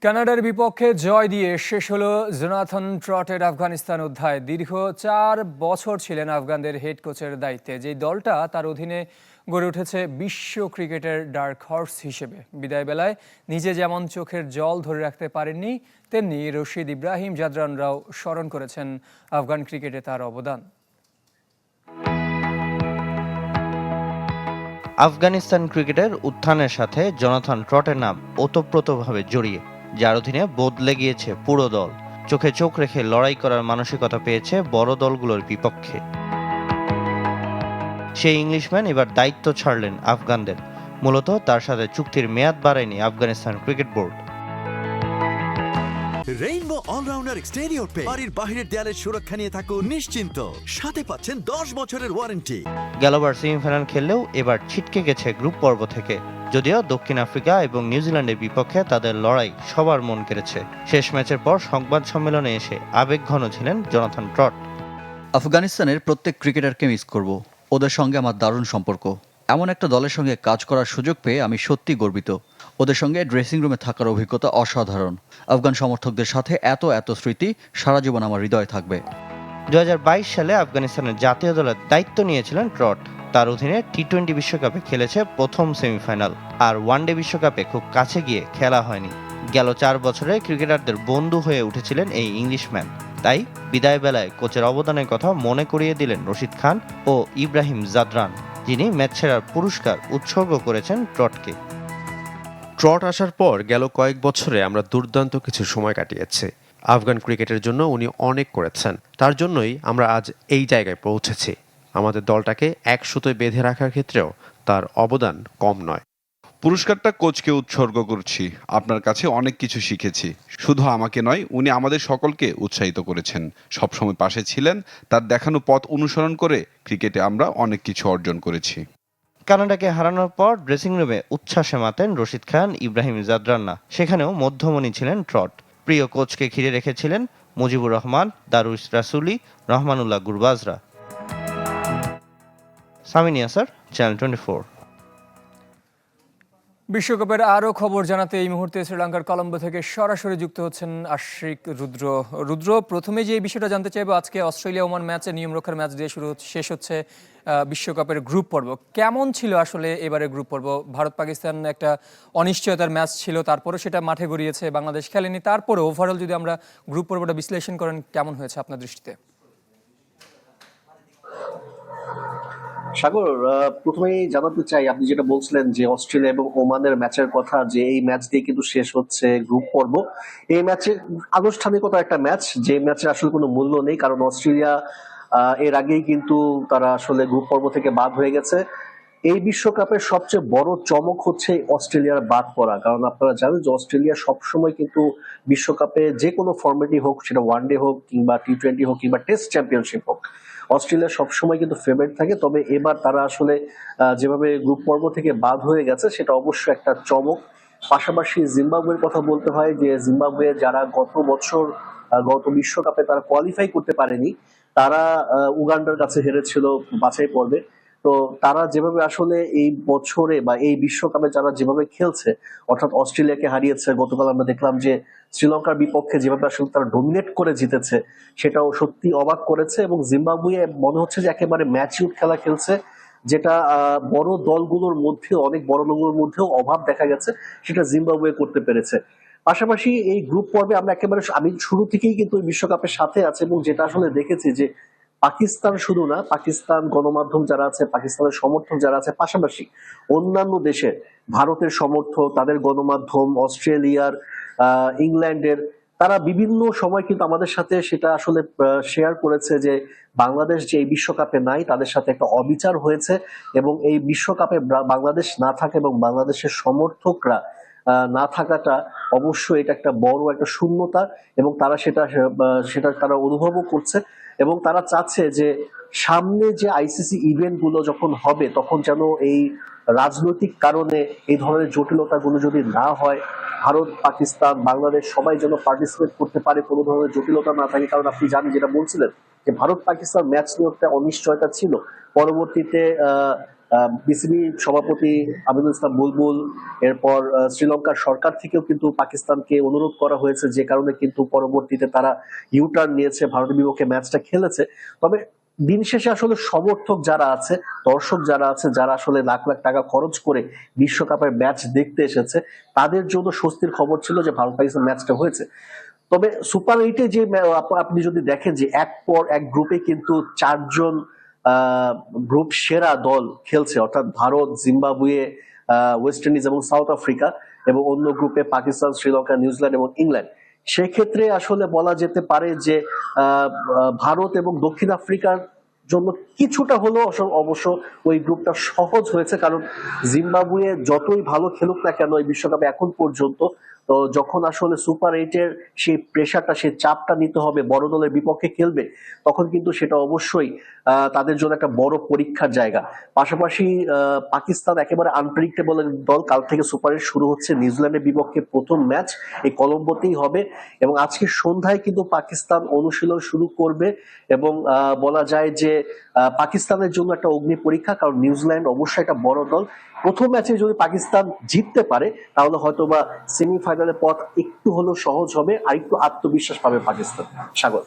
কানাডার বিপক্ষে জয় দিয়ে শেষ হলো জোনাথন ট্রটের আফগানিস্তান অধ্যায়। দীর্ঘ 4 বছর ছিলেন আফগানদের হেড কোচের দায়িত্বে। যেই দলটা তার অধীনে গড়ে উঠেছে বিশ্ব ক্রিকেটের ডার্ক হর্স হিসেবে। বিদায় বেলায় নিজে যেমন চোখের জল ধরে রাখতে পারেননি, তেমনি রশিদ ইব্রাহিম জাদরানরাও স্মরণ করেছেন আফগান ক্রিকেটে তার অবদান। আফগানিস্তান ক্রিকেটের উত্থানের সাথে জোনাথন ট্রটের নাম ওতপ্রোতভাবে জড়িয়ে, যার অধীনে বদলে গিয়েছে পুরো দল। চোখে চোখ রেখে লড়াই করার মানসিকতা পেয়েছে বড় দলগুলোর বিপক্ষে। সেই ইংলিশম্যান এবার দায়িত্ব ছাড়লেন আফগানদের। মূলত তার সাথে চুক্তির মেয়াদ বাড়ায়নি Afghanistan cricket board. Rainbow allrounder exterior পে বাড়ির বাহিরের দেয়ালের সুরক্ষা নিয়ে থাকুন নিশ্চিন্ত। সাথে পাচ্ছেন 10 বছরের ওয়ারেন্টি। গেলবার সেমিফাইনাল খেললেও এবার ছিটকে গেছে গ্রুপ পর্ব থেকে। যদিও দক্ষিণ আফ্রিকা এবং নিউজিল্যান্ডের বিপক্ষে তাদের লড়াই সবার মন কেড়েছে। শেষ ম্যাচের পর সংবাদ সম্মেলনে এসে আবেগঘন ছিলেন জোনাথন ট্রট। আফগানিস্তানের প্রত্যেক ক্রিকেটারকে মিস করব। ওদের সঙ্গে আমার দারুণ সম্পর্ক। এমন একটা দলের সঙ্গে কাজ করার সুযোগ পেয়ে আমি সত্যি গর্বিত। ওদের সঙ্গে ড্রেসিং রুমে থাকার অভিজ্ঞতা অসাধারণ। আফগান সমর্থকদের সাথে এত স্মৃতি সারা জীবন আমার হৃদয়ে থাকবে। 2022 সালে আফগানিস্তানের জাতীয় দলের দায়িত্ব নিয়েছিলেন ট্রট। তার অধীনে টি-20 বিশ্বকাপে খেলেছে প্রথম সেমিফাইনাল, আর ওয়ানডে বিশ্বকাপে খুব কাছে গিয়ে খেলা হয়নি। গেল 4 বছরে ক্রিকেটারদের বন্ধু হয়ে উঠেছিলেন এই ইংলিশম্যান। তাই বিদায় বেলায় কোচের অবদানের কথা মনে করিয়ে দিলেন রশিদ খান ও ইব্রাহিম জাদরান, যিনি ম্যাচ সেরার পুরস্কার উৎসর্গ করেছেন ট্রটকে। ট্রট আসার পর গেল কয়েক বছরে আমরা দুর্দান্ত কিছু সময় কাটিয়েছি। আফগান ক্রিকেটের জন্য উনি অনেক করেছেন, তার জন্যই আমরা আজ এই জায়গায় পৌঁছেছি। আমাদের দলটাকে এক সুতোয় বেঁধে রাখার ক্ষেত্রেও তার অবদান কম নয়। পুরস্কারটা কোচকে উৎসর্গ করছি। আপনার কাছে অনেক কিছু শিখেছি। শুধু আমাকে নয়, উনি আমাদের সকলকে উৎসাহিত করেছেন, সবসময় পাশে ছিলেন। তার দেখানো পথ অনুসরণ করে ক্রিকেটে আমরা অনেক কিছু অর্জন করেছি। কানাডাকে হারানোর পর ড্রেসিং রুমে উচ্ছ্বাসে মাতেন রশিদ খান, ইব্রাহিম জাদরান্না। সেখানেও মধ্যমণি ছিলেন ট্রট। প্রিয় কোচকে ঘিরে রেখেছিলেন মুজিবুর রহমান, দারুস রাসুলি, রহমানুল্লাহ গুরবাজরা। সামিনিয়া স্যার, চ্যানেল 24। বিশ্বকাপের আরও খবর জানাতে এই মুহূর্তে শ্রীলঙ্কার কলম্বো থেকে সরাসরি যুক্ত হচ্ছেন আশিক রুদ্র। প্রথমে যে বিষয়টা জানতে চাইবো, আজকে অস্ট্রেলিয়া ওমান ম্যাচে নিয়ম রক্ষার ম্যাচ দিয়ে শেষ হচ্ছে বিশ্বকাপের গ্রুপ পর্ব। কেমন ছিল আসলে এবারে গ্রুপ পর্ব? ভারত পাকিস্তান একটা অনিশ্চয়তার ম্যাচ ছিল, তারপরে সেটা মাঠে গড়িয়েছে, বাংলাদেশ খেলেনি। তারপরে ওভারঅল যদি আমরা গ্রুপ পর্বটা বিশ্লেষণ করেন, কেমন হয়েছে আপনার দৃষ্টিতে? সাগর, প্রথমেই জানাতে চাই, আপনি যেটা বলছিলেন যে অস্ট্রেলিয়া এবং ওমানের ম্যাচের কথা, যে এই ম্যাচ দিয়ে কিন্তু শেষ হচ্ছে গ্রুপ পর্ব। এই ম্যাচে আনুষ্ঠানিকতা একটা ম্যাচ, যে ম্যাচের আসলে কোনো মূল্য নেই, কারণ অস্ট্রেলিয়া এর আগেই কিন্তু তারা আসলে গ্রুপ পর্ব থেকে বাদ হয়ে গেছে। এই বিশ্বকাপের সবচেয়ে বড় চমক হচ্ছে অস্ট্রেলিয়ার বাদ পড়া। কারণ আপনারা জানেন যে অস্ট্রেলিয়া সবসময় কিন্তু বিশ্বকাপে যে কোনো ফরম্যাটই হোক, সেটা ওয়ানডে হোক কিংবা টি-20 হোক কিংবা টেস্ট চ্যাম্পিয়নশিপ হোক, অস্ট্রেলিয়া সবসময় কিন্তু ফেভারিট থাকে। তবে এবার তারা আসলে যেভাবে গ্রুপ পর্ব থেকে বাদ হয়ে গেছে, সেটা অবশ্যই একটা চমক। পাশাপাশি জিম্বাবুয়ের কথা বলতে হয়, যে জিম্বাবুয়ে যারা গত বছর গত বিশ্বকাপে তারা কোয়ালিফাই করতে পারেনি, তারা উগান্ডার কাছে হেরেছিল বাছাই পর্বে। তো তারা যেভাবে আসলে এই বছরে বা এই বিশ্বকাপে যারা যেভাবে খেলছে, অর্থাৎ অস্ট্রেলিয়াকে হারিয়েছে, গতকাল আমরা দেখলাম যে শ্রীলঙ্কার বিপক্ষে যেভাবে আসলে তারা ডমিনেট করে জিতেছে, সেটাও সত্যি অবাক করেছে। এবং জিম্বাবুয়ে মনে হচ্ছে যে একেবারে ম্যাচিউর খেলা খেলছে, যেটা বড় দলগুলোর মধ্যে, অনেক বড় দলগুলোর মধ্যেও অভাব দেখা গেছে, সেটা জিম্বাবুয়ে করতে পেরেছে। পাশাপাশি এই গ্রুপ পর্বে আমরা আমি শুরু থেকেই কিন্তু বিশ্বকাপের সাথে আছে, এবং যেটা আসলে দেখেছি যে পাকিস্তান শুধু না, পাকিস্তান গণমাধ্যম যারা আছে, পাকিস্তানের সমর্থক যারা আছে, পাশাপাশি অন্যান্য দেশের, ভারতের সমর্থক, তাদের গণমাধ্যম, অস্ট্রেলিয়ার, ইংল্যান্ডের, তারা বিভিন্ন সময় কিন্তু আমাদের সাথে সেটা আসলে শেয়ার করেছে যে বাংলাদেশ যে এই বিশ্বকাপে নাই, তাদের সাথে একটা অবিচার হয়েছে, এবং এই বিশ্বকাপে বাংলাদেশ না থাকে এবং বাংলাদেশের সমর্থকরা না থাকাটা অবশ্যই এটা একটা বড় একটা শূন্যতা, এবং তারা সেটা তারা অনুভবও করছে। এবং তারা চাচ্ছে যে সামনে যে আইসিসি ইভেন্ট গুলো যখন হবে, তখন যেন এই রাজনৈতিক কারণে এই ধরনের জটিলতা গুলো যদি না হয়, ভারত, পাকিস্তান, বাংলাদেশ সবাই যেন পার্টিসিপেট করতে পারে, কোনো ধরনের জটিলতা না থাকে। কারণ আপনি জানেন, যেটা বলছিলেন, যে ভারত পাকিস্তান ম্যাচ নিয়ে একটা অনিশ্চয়তা ছিল। পরবর্তীতে বিসিবি সভাপতি আমিনুল ইসলাম বুলবুল, এরপর শ্রীলঙ্কার সরকার থেকেও কিন্তু পাকিস্তানকে অনুরোধ করা হয়েছে, যে কারণে কিন্তু পরবর্তীতে তারা ইউটার্ন নিয়েছে, ভারতের বিপক্ষে ম্যাচটা খেলেছে। তবে দিন শেষে আসলে সমর্থক যারা আছে, দর্শক যারা আছে, যারা আসলে লাখ লাখ টাকা খরচ করে বিশ্বকাপের ম্যাচ দেখতে এসেছে, তাদের জন্য স্বস্তির খবর ছিল যে ভারত পাকিস্তান ম্যাচটা হয়েছে। তবে সুপার এইটে যে আপনি যদি দেখেন যে এক পর এক গ্রুপে কিন্তু 4জন গ্রুপ সেরা দল খেলছে, অর্থাৎ ভারত, জিম্বাবুয়ে, ওয়েস্ট ইন্ডিজ এবং সাউথ আফ্রিকা, এবং অন্য গ্রুপে পাকিস্তান, শ্রীলঙ্কা, নিউজিল্যান্ড এবং ইংল্যান্ড। সেক্ষেত্রে আসলে বলা যেতে পারে যে ভারত এবং দক্ষিণ আফ্রিকার জন্য কিছুটা হলেও অবশ্য ওই গ্রুপটা সহজ হয়েছে, কারণ জিম্বাবুয়ে যতই ভালো খেলুক না কেন এই বিশ্বকাপে এখন পর্যন্ত, তো যখন আসলে সুপার এইটের সেই প্রেশারটা, সেই চাপটা নিতে হবে, বড় দলের বিপক্ষে খেলবে, তখন কিন্তু সেটা অবশ্যই তাদের জন্য একটা বড় পরীক্ষার জায়গা। পাশাপাশি পাকিস্তান একেবারে আনপ্রেডিক্টেবল দল। কাল থেকে সুপার এইট শুরু হচ্ছে, নিউজিল্যান্ডের বিপক্ষে প্রথম ম্যাচ এই কলম্বোতেই হবে, এবং আজকে সন্ধ্যায় কিন্তু পাকিস্তান অনুশীলন শুরু করবে, এবং বলা যায় যে পাকিস্তানের জন্য একটা অগ্নি পরীক্ষা, কারণ নিউজিল্যান্ড অবশ্যই একটা বড় দল। প্রথম ম্যাচে যদি পাকিস্তান জিততে পারে তাহলে হয়তোবা সেমিফাইনালের পথ একটু হলেও সহজ হবে, আর একটু আত্মবিশ্বাস পাবে পাকিস্তান। সাগর।